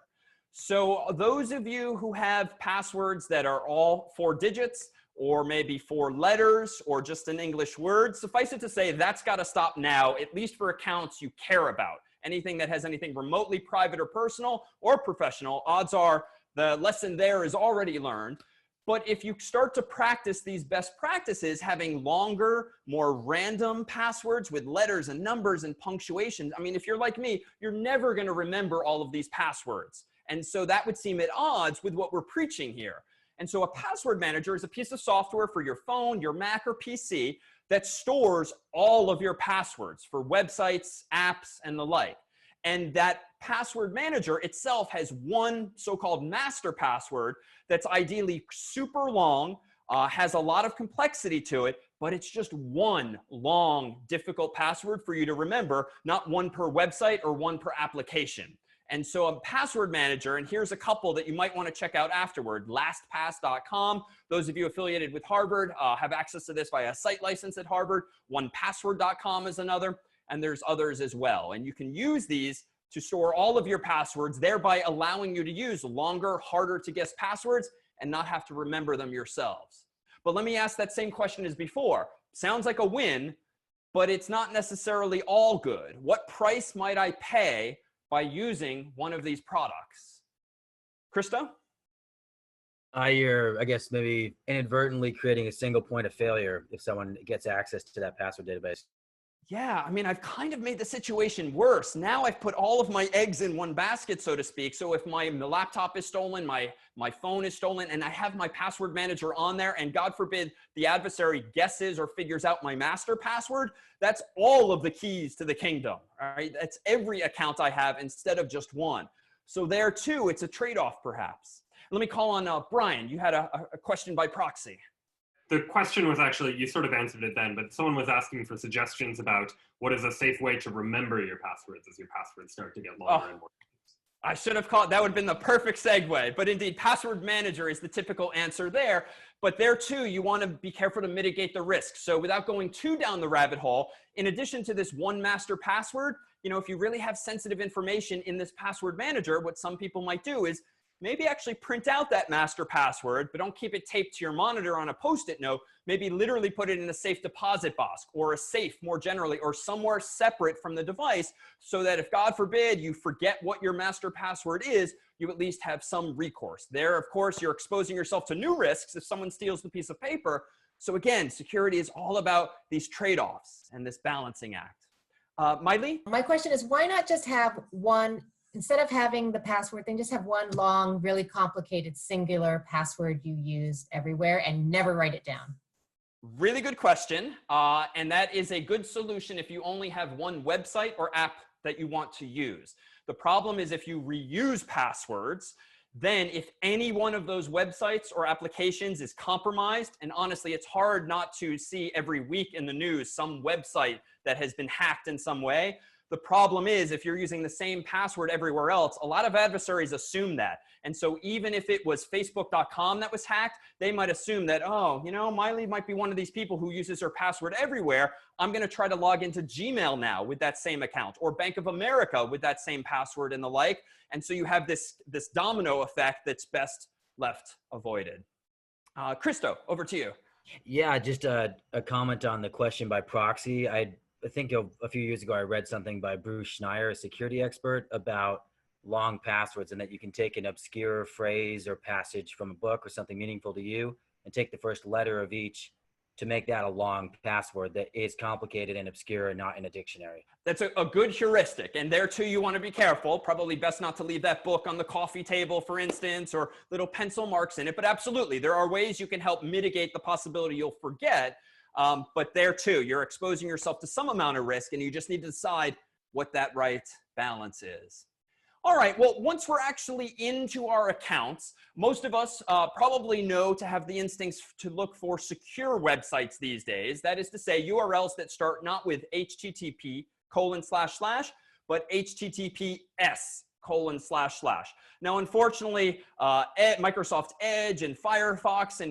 So those of you who have passwords that are all 4 digits or maybe 4 letters or just an English word, suffice it to say that's got to stop now, at least for accounts you care about. Anything that has anything remotely private or personal or professional, odds are the lesson there is already learned. But if you start to practice these best practices, having longer, more random passwords with letters and numbers and punctuations, I mean, if you're like me, you're never going to remember all of these passwords. And so that would seem at odds with what we're preaching here. And so a password manager is a piece of software for your phone, your Mac, or PC that stores all of your passwords for websites, apps, and the like. And that password manager itself has one so-called master password that's ideally super long, has a lot of complexity to it, but it's just one long, difficult password for you to remember, not one per website or one per application. And so a password manager, and here's a couple that you might want to check out afterward, lastpass.com. Those of you affiliated with Harvard have access to this via a site license at Harvard. 1password.com is another, and there's others as well. And you can use these to store all of your passwords, thereby allowing you to use longer, harder to guess passwords and not have to remember them yourselves. But let me ask that same question as before. Sounds like a win, but it's not necessarily all good. What price might I pay by using one of these products? Krista? You're, I guess, maybe inadvertently creating a single point of failure if someone gets access to that password database. Yeah, I mean, I've kind of made the situation worse. Now I've put all of my eggs in one basket, so to speak. So if my laptop is stolen, my phone is stolen, and I have my password manager on there, and God forbid the adversary guesses or figures out my master password, that's all of the keys to the kingdom. All right, that's every account I have instead of just one. So there too, it's a trade-off perhaps. Let me call on Brian. You had a question by proxy. The question was actually, you sort of answered it then, but someone was asking for suggestions about what is a safe way to remember your passwords as your passwords start to get longer and more. I should have called, that would have been the perfect segue, but indeed password manager is the typical answer there. But there too, you want to be careful to mitigate the risk. So without going too down the rabbit hole, in addition to this one master password, you know, if you really have sensitive information in this password manager, what some people might do is maybe actually print out that master password, but don't keep it taped to your monitor on a Post-it note. Maybe literally put it in a safe deposit box or a safe more generally, or somewhere separate from the device, so that if God forbid you forget what your master password is, you at least have some recourse. There, of course, you're exposing yourself to new risks if someone steals the piece of paper. So again, security is all about these trade-offs and this balancing act. Miley? My question is, why not just have one, instead of having the password thing, just have one long, really complicated, singular password you use everywhere and never write it down? Really good question. And that is a good solution if you only have one website or app that you want to use. The problem is if you reuse passwords, then if any one of those websites or applications is compromised, and honestly, it's hard not to see every week in the news some website that has been hacked in some way. The problem is if you're using the same password everywhere else, a lot of adversaries assume that. And so even if it was facebook.com that was hacked, they might assume that, oh, you know, Miley might be one of these people who uses her password everywhere. I'm going to try to log into Gmail now with that same account, or Bank of America with that same password and the like. And so you have this domino effect that's best left avoided. Christo, over to you. Yeah, just a comment on the question by proxy. I think a few years ago, I read something by Bruce Schneier, a security expert, about long passwords, and that you can take an obscure phrase or passage from a book or something meaningful to you and take the first letter of each to make that a long password that is complicated and obscure and not in a dictionary. That's a good heuristic. And there too, you want to be careful. Probably best not to leave that book on the coffee table, for instance, or little pencil marks in it. But absolutely, there are ways you can help mitigate the possibility you'll forget. But there too, you're exposing yourself to some amount of risk, and you just need to decide what that right balance is. All right, well, once we're actually into our accounts, most of us probably know to have the instincts to look for secure websites these days. That is to say, URLs that start not with HTTP:// but HTTPS://. Now, unfortunately, Microsoft Edge and Firefox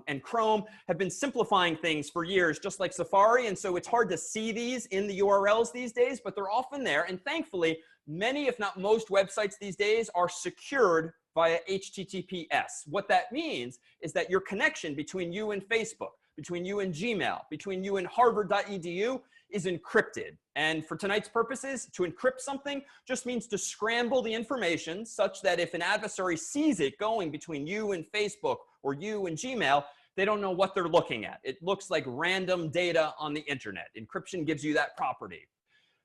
and Chrome have been simplifying things for years, just like Safari. And so it's hard to see these in the URLs these days, but they're often there. And thankfully, many, if not most, websites these days are secured via HTTPS. What that means is that your connection between you and Facebook, between you and Gmail, between you and harvard.edu is encrypted. And for tonight's purposes, to encrypt something just means to scramble the information such that if an adversary sees it going between you and Facebook or you and Gmail, they don't know what they're looking at. It looks like random data on the internet. Encryption gives you that property.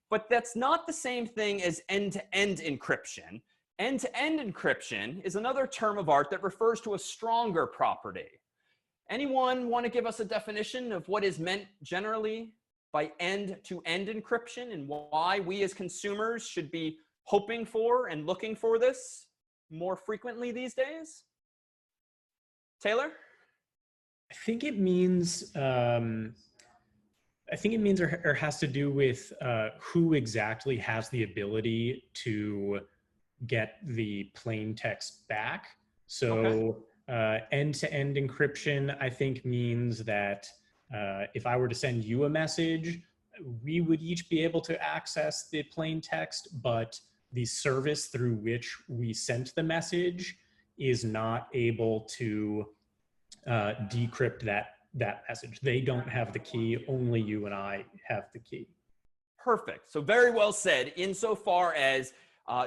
But that's not the same thing as end-to-end encryption. End-to-end encryption is another term of art that refers to a stronger property. Anyone want to give us a definition of what is meant generally by end-to-end encryption and why we as consumers should be hoping for and looking for this more frequently these days? Taylor? I think it means or has to do with who exactly has the ability to get the plain text back. So end-to-end encryption, I think, means that if I were to send you a message, we would each be able to access the plain text, but the service through which we sent the message is not able to decrypt that message. They don't have the key, only you and I have the key. Perfect. So very well said, insofar as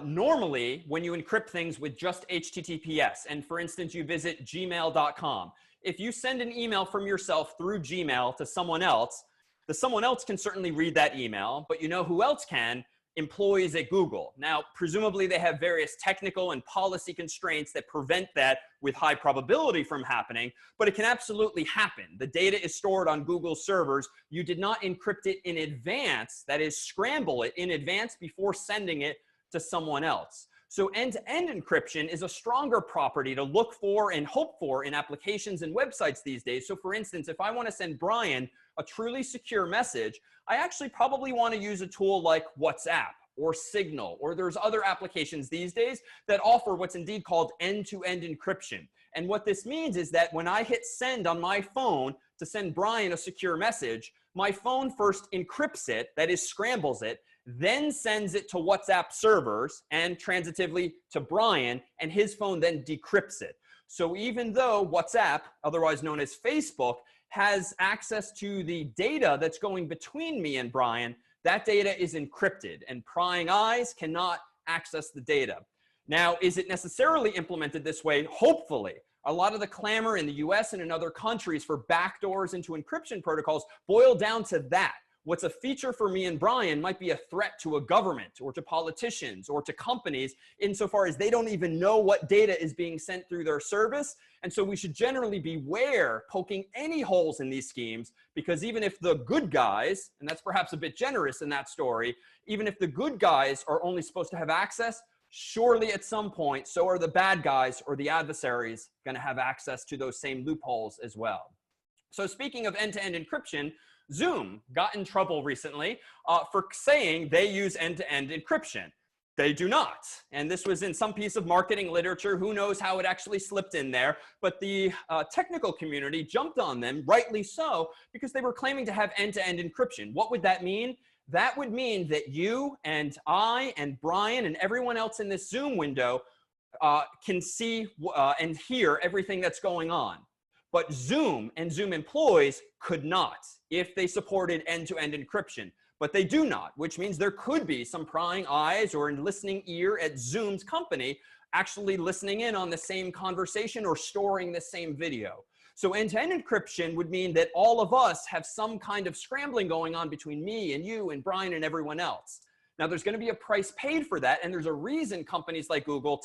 normally when you encrypt things with just HTTPS, and for instance, you visit gmail.com, if you send an email from yourself through Gmail to someone else, the someone else can certainly read that email, but you know who else can? Employees at Google. Now, presumably they have various technical and policy constraints that prevent that with high probability from happening, but it can absolutely happen. The data is stored on Google servers. You did not encrypt it in advance, that is, scramble it in advance before sending it to someone else. So end-to-end encryption is a stronger property to look for and hope for in applications and websites these days. So for instance, if I want to send Brian a truly secure message, I actually probably want to use a tool like WhatsApp or Signal, or there's other applications these days that offer what's indeed called end-to-end encryption. And what this means is that when I hit send on my phone to send Brian a secure message, my phone first encrypts it, that is, scrambles it, then sends it to WhatsApp servers and transitively to Brian, and his phone then decrypts it. So even though WhatsApp, otherwise known as Facebook, has access to the data that's going between me and Brian, that data is encrypted, and prying eyes cannot access the data. Now, is it necessarily implemented this way? Hopefully. A lot of the clamor in the US and in other countries for backdoors into encryption protocols boil down to that. What's a feature for me and Brian might be a threat to a government or to politicians or to companies insofar as they don't even know what data is being sent through their service. And so we should generally beware poking any holes in these schemes, because even if the good guys, and that's perhaps a bit generous in that story, even if the good guys are only supposed to have access, surely at some point, so are the bad guys or the adversaries going to have access to those same loopholes as well. So speaking of end-to-end encryption, Zoom got in trouble recently for saying they use end-to-end encryption. They do not. And this was in some piece of marketing literature. Who knows how it actually slipped in there. But the technical community jumped on them, rightly so, because they were claiming to have end-to-end encryption. What would that mean? That would mean that you and I and Brian and everyone else in this Zoom window can see and hear everything that's going on. But Zoom and Zoom employees could not if they supported end-to-end encryption. but they do not, which means there could be some prying eyes or a listening ear at Zoom's company actually listening in on the same conversation or storing the same video. So end-to-end encryption would mean that all of us have some kind of scrambling going on between me and you and Brian and everyone else. Now, there's going to be a price paid for that, and there's a reason companies like Google,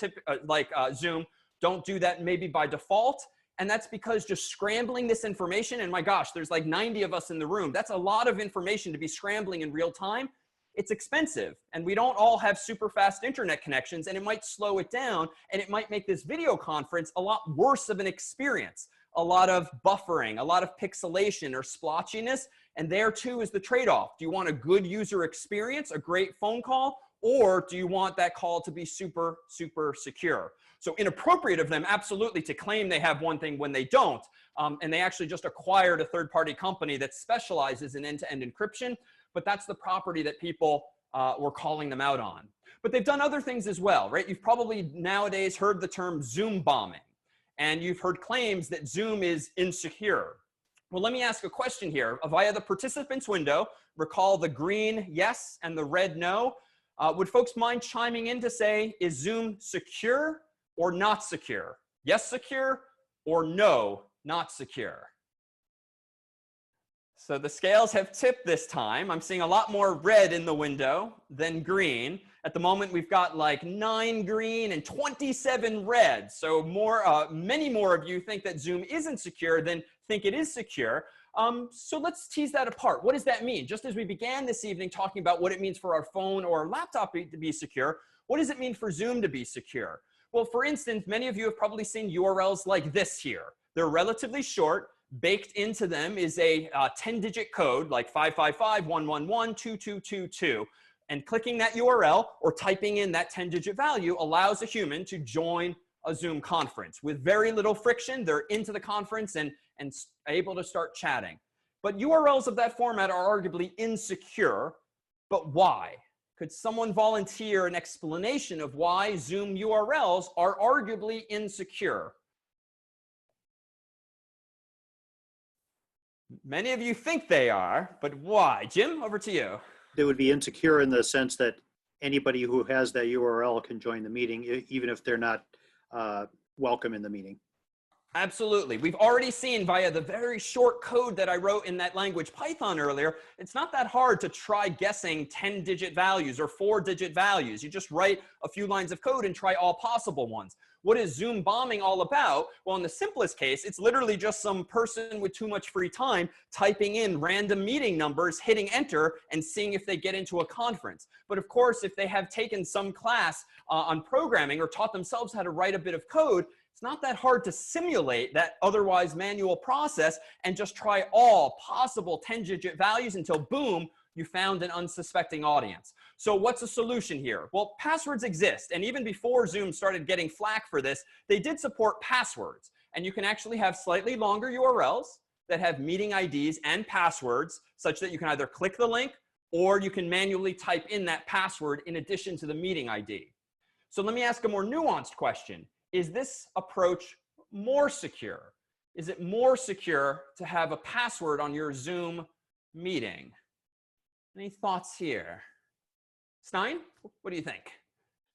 Zoom, don't do that maybe by default, and that's because just scrambling this information, and my gosh, there's like 90 of us in the room. That's a lot of information to be scrambling in real time. It's expensive, and we don't all have super fast internet connections, and it might slow it down, and it might make this video conference a lot worse of an experience. A lot of buffering, a lot of pixelation or splotchiness, and there too is the trade-off. Do you want a good user experience, a great phone call, or do you want that call to be super, super secure? So inappropriate of them, absolutely, to claim they have one thing when they don't. And they actually just acquired a third-party company that specializes in end-to-end encryption, but that's the property that people were calling them out on. But they've done other things as well, right? You've probably nowadays heard the term Zoom bombing, and you've heard claims that Zoom is insecure. Well, let me ask a question here. Via the participants window, recall the green yes and the red no. Would folks mind chiming in to say, is Zoom secure or not secure? Yes, secure, or no, not secure? So the scales have tipped this time. I'm seeing a lot more red in the window than green. At the moment, we've got like 9 green and 27 red. So many more of you think that Zoom isn't secure than think it is secure. So let's tease that apart. What does that mean? Just as we began this evening talking about what it means for our phone or our laptop to be secure, what does it mean for Zoom to be secure? Well, for instance, many of you have probably seen URLs like this here. They're relatively short. Baked into them is a 10-digit code like 555-111-2222. And clicking that URL or typing in that 10-digit value allows a human to join a Zoom conference. With very little friction, they're into the conference and able to start chatting. But URLs of that format are arguably insecure. But why? Could someone volunteer an explanation of why Zoom URLs are arguably insecure? Many of you think they are, but why? Jim, over to you. They would be insecure in the sense that anybody who has that URL can join the meeting, even if they're not welcome in the meeting. Absolutely. We've already seen via the very short code that I wrote in that language Python earlier, it's not that hard to try guessing 10-digit values or 4-digit values. You just write a few lines of code and try all possible ones. What is Zoom bombing all about? Well, in the simplest case, it's literally just some person with too much free time typing in random meeting numbers, hitting enter, and seeing if they get into a conference. But of course, if they have taken some class on programming or taught themselves how to write a bit of code, it's not that hard to simulate that otherwise manual process and just try all possible 10-digit values until, boom, you found an unsuspecting audience. So what's the solution here? Well, passwords exist. And even before Zoom started getting flack for this, they did support passwords. And you can actually have slightly longer URLs that have meeting IDs and passwords such that you can either click the link or you can manually type in that password in addition to the meeting ID. So let me ask a more nuanced question. Is this approach more secure? Is it more secure to have a password on your Zoom meeting? Any thoughts here? Stein, what do you think?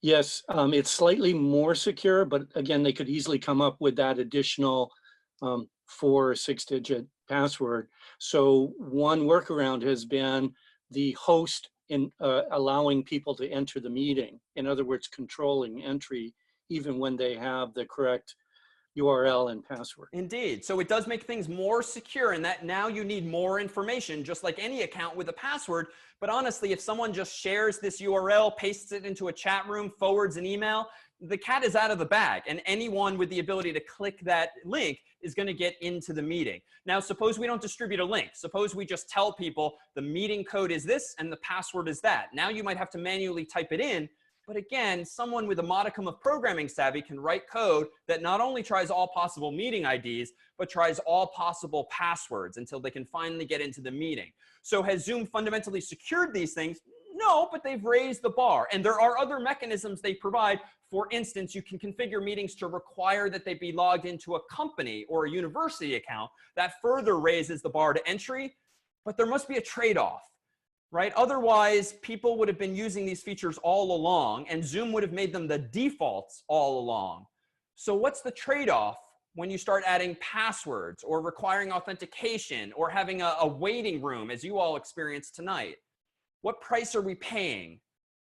Yes, it's slightly more secure, but again, they could easily come up with that additional 4 or 6-digit password. So one workaround has been the host in allowing people to enter the meeting. In other words, controlling entry even when they have the correct URL and password. Indeed. So it does make things more secure in that now you need more information, just like any account with a password. But honestly, if someone just shares this URL, pastes it into a chat room, forwards an email, the cat is out of the bag. And anyone with the ability to click that link is going to get into the meeting. Now, suppose we don't distribute a link. Suppose we just tell people the meeting code is this and the password is that. Now you might have to manually type it in. But again, someone with a modicum of programming savvy can write code that not only tries all possible meeting IDs, but tries all possible passwords until they can finally get into the meeting. So has Zoom fundamentally secured these things? No, but they've raised the bar. And there are other mechanisms they provide. For instance, you can configure meetings to require that they be logged into a company or a university account. That further raises the bar to entry. But there must be a trade-off. right? Otherwise, people would have been using these features all along, and Zoom would have made them the defaults all along. So what's the trade-off when you start adding passwords or requiring authentication or having a waiting room, as you all experienced tonight? What price are we paying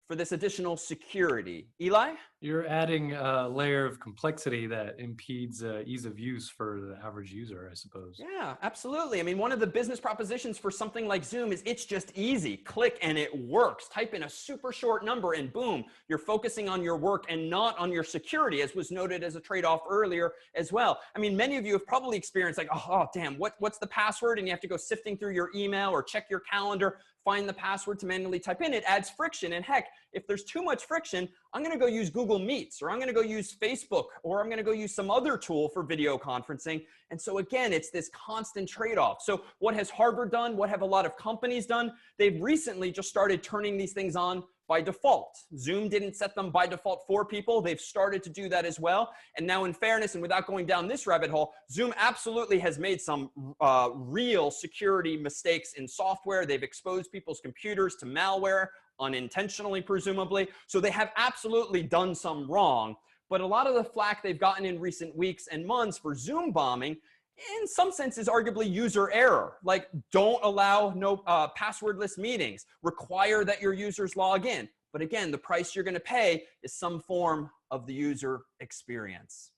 for this additional security? Eli? You're adding a layer of complexity that impedes ease of use for the average user, I suppose. Yeah, absolutely. I mean, one of the business propositions for something like Zoom is it's just easy. Click and it works. Type in a super short number and boom, you're focusing on your work and not on your security, as was noted as a trade-off earlier as well. I mean, many of you have probably experienced like, oh damn, what's the password? And you have to go sifting through your email or check your calendar, find the password to manually type in. It adds friction. And heck, if there's too much friction, I'm going to go use Google Meets, or I'm going to go use Facebook, or I'm going to go use some other tool for video conferencing. And so again, it's this constant trade-off. So what has Harvard done? What have a lot of companies done? They've recently just started turning these things on by default. Zoom didn't set them by default for people. They've started to do that as well. And now in fairness, and without going down this rabbit hole, Zoom absolutely has made some real security mistakes in software. They've exposed people's computers to malware, unintentionally, presumably. So they have absolutely done some wrong. But a lot of the flack they've gotten in recent weeks and months for Zoom bombing, in some sense, is arguably user error. Like, don't allow no passwordless meetings. Require that your users log in. But again, the price you're going to pay is some form of the user experience.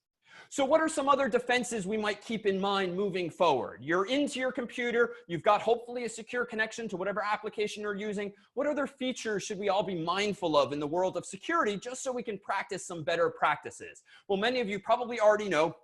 So what are some other defenses we might keep in mind moving forward? You're into your computer. You've got hopefully a secure connection to whatever application you're using. What other features should we all be mindful of in the world of security, just so we can practice some better practices? Well, many of you probably already know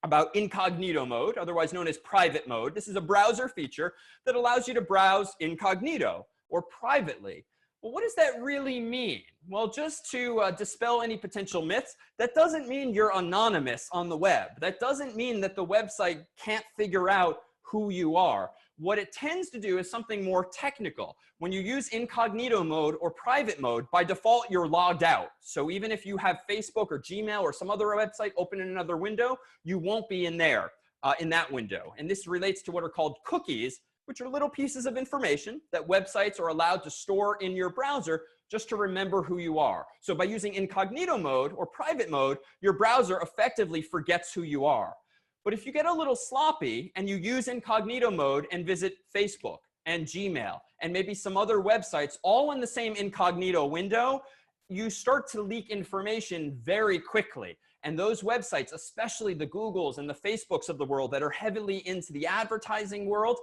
about Incognito Mode, otherwise known as private mode. This is a browser feature that allows you to browse incognito or privately. Well, what does that really mean? Well, just to dispel any potential myths, that doesn't mean you're anonymous on the web. That doesn't mean that the website can't figure out who you are. What it tends to do is something more technical. When you use incognito mode or private mode, by default, you're logged out. So even if you have Facebook or Gmail or some other website open in another window, you won't be in there, in that window. And this relates to what are called cookies, which are little pieces of information that websites are allowed to store in your browser just to remember who you are. So by using incognito mode or private mode, your browser effectively forgets who you are. But if you get a little sloppy and you use incognito mode and visit Facebook and Gmail and maybe some other websites all in the same incognito window, you start to leak information very quickly. And those websites, especially the Googles and the Facebooks of the world that are heavily into the advertising world,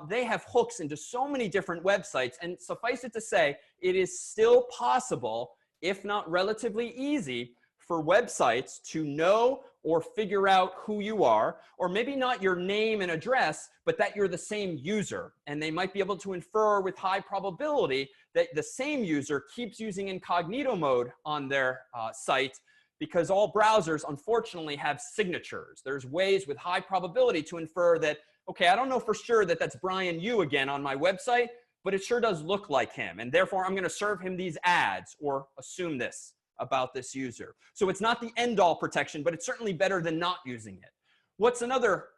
they have hooks into so many different websites. And suffice it to say, it is still possible, if not relatively easy, for websites to know or figure out who you are, or maybe not your name and address, but that you're the same user. And they might be able to infer with high probability that the same user keeps using incognito mode on their site, because all browsers, unfortunately, have signatures. There's ways with high probability to infer that, okay, I don't know for sure that that's Brian Yu again on my website, but it sure does look like him. And therefore, I'm going to serve him these ads or assume this about this user. So it's not the end-all protection, but it's certainly better than not using it. What's another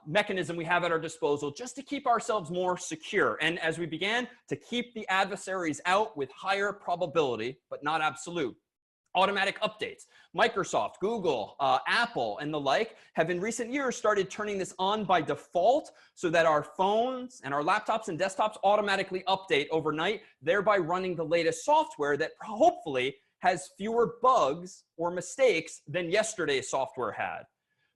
mechanism we have at our disposal just to keep ourselves more secure? And as we began, to keep the adversaries out with higher probability, but not absolute. Automatic updates. Microsoft, Google, Apple, and the like have in recent years started turning this on by default so that our phones and our laptops and desktops automatically update overnight, thereby running the latest software that hopefully has fewer bugs or mistakes than yesterday's software had.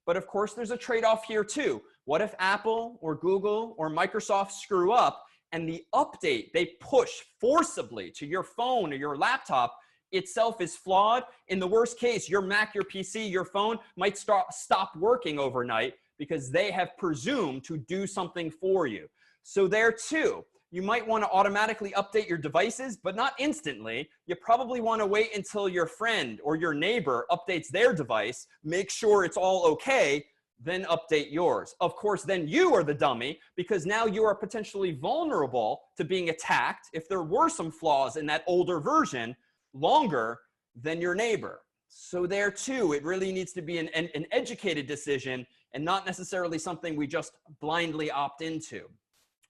But of course, there's a trade-off here too. What if Apple or Google or Microsoft screw up and the update they push forcibly to your phone or your laptop itself is flawed? In the worst case, your Mac, your PC, your phone might stop working overnight because they have presumed to do something for you. So there too, you might want to automatically update your devices, but not instantly. You probably want to wait until your friend or your neighbor updates their device, make sure it's all okay, then update yours. Of course, then you are the dummy because now you are potentially vulnerable to being attacked if there were some flaws in that older version longer than your neighbor. So there too, it really needs to be an educated decision and not necessarily something we just blindly opt into.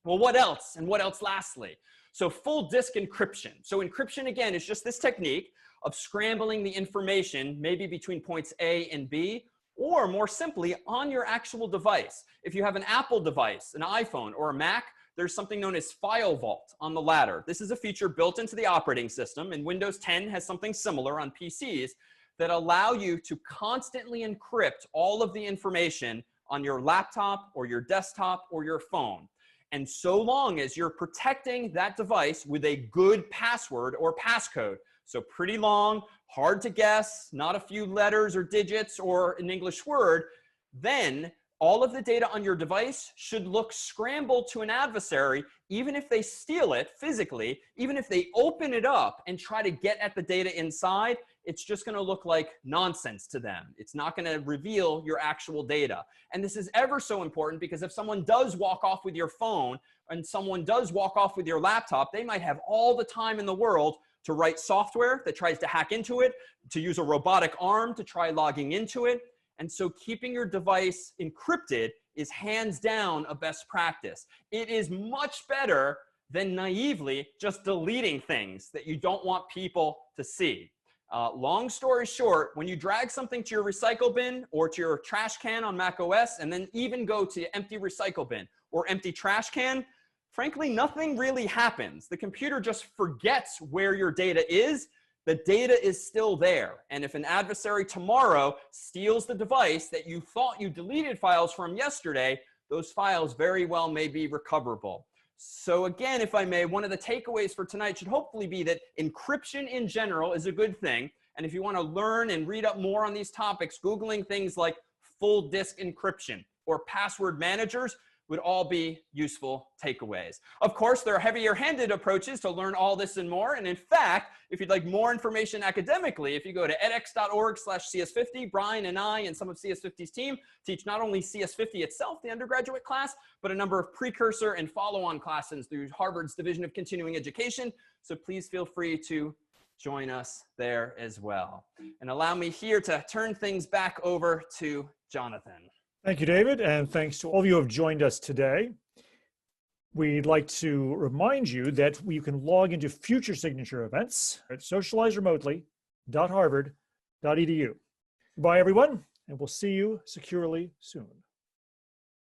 Well, what else? And what else lastly? So full disk encryption. So encryption, again, is just this technique of scrambling the information, maybe between points A and B, or more simply, on your actual device. If you have an Apple device, an iPhone, or a Mac, there's something known as File Vault on the latter. This is a feature built into the operating system, and Windows 10 has something similar on PCs that allow you to constantly encrypt all of the information on your laptop or your desktop or your phone. And so long as you're protecting that device with a good password or passcode, so pretty long, hard to guess, not a few letters or digits or an English word, then all of the data on your device should look scrambled to an adversary, even if they steal it physically, even if they open it up and try to get at the data inside, it's just going to look like nonsense to them. It's not going to reveal your actual data. And this is ever so important because if someone does walk off with your phone and someone does walk off with your laptop, they might have all the time in the world to write software that tries to hack into it, to use a robotic arm to try logging into it. And so keeping your device encrypted is hands down a best practice. It is much better than naively just deleting things that you don't want people to see. Long story short, when you drag something to your recycle bin or to your trash can on Mac OS and then even go to empty recycle bin or empty trash can, frankly, nothing really happens. The computer just forgets where your data is. The data is still there. And if an adversary tomorrow steals the device that you thought you deleted files from yesterday, those files very well may be recoverable. So again, if I may, one of the takeaways for tonight should hopefully be that encryption in general is a good thing. And if you want to learn and read up more on these topics, Googling things like full disk encryption or password managers would all be useful takeaways. Of course, there are heavier-handed approaches to learn all this and more. And in fact, if you'd like more information academically, if you go to edx.org/CS50, Brian and I and some of CS50's team teach not only CS50 itself, the undergraduate class, but a number of precursor and follow-on classes through Harvard's Division of Continuing Education. So please feel free to join us there as well. And allow me here to turn things back over to Jonathan. Thank you, David, and thanks to all of you who have joined us today. We'd like to remind you that you can log into future signature events at socializeremotely.harvard.edu. Bye, everyone, and we'll see you securely soon.